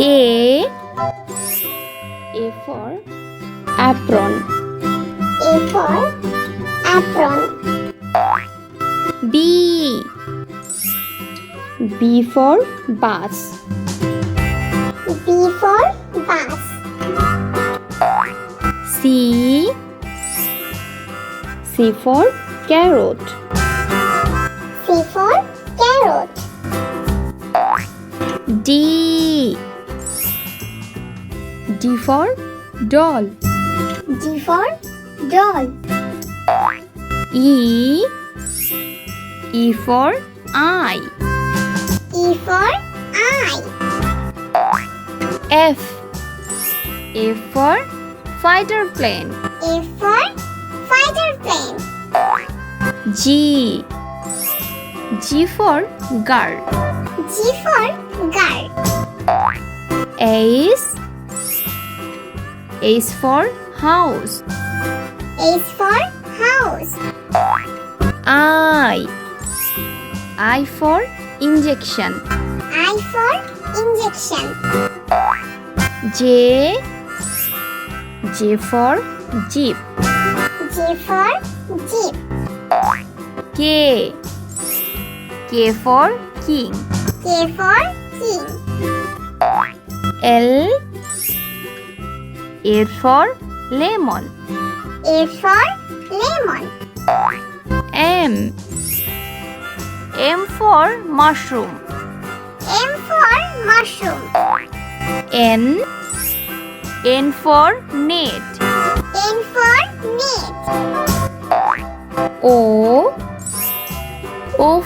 A for apron. A for apron. B for bus. B for bus. C for carrot. C for carrot. D for doll. D for doll. E for eye. E for eye. F for fighter plane. F for fighter plane. G for girl. G for girl. H for house. H for house. I for injection. I for injection. J for jeep. J for jeep. K for king. K for king. L for lemon. A for lemon. M for mushroom. M for mushroom. N for net. N for net. O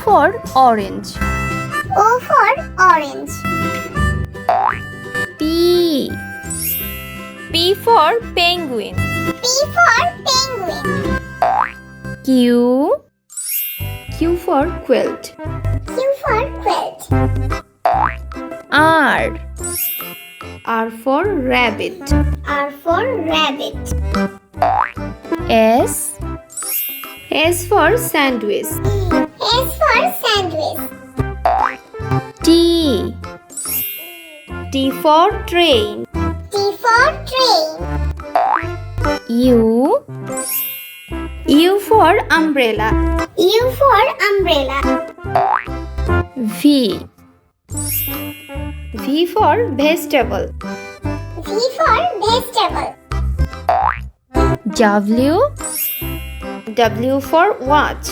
for orange. O for orange. P for penguin. P for penguin. Q for quilt. Q for quilt. R for rabbit. R for rabbit. S for sandwich. S for sandwich. T for train. T for train. U for umbrella. U for umbrella. V for vegetable. V for vegetable. W for watch.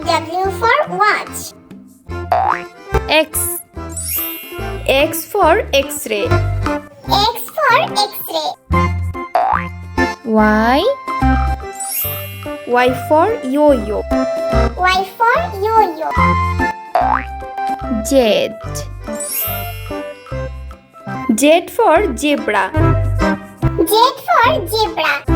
W for watch. X for x-ray. X for x-ray. Y for yo-yo. Y for yo-yo. Z for zebra. Z for zebra.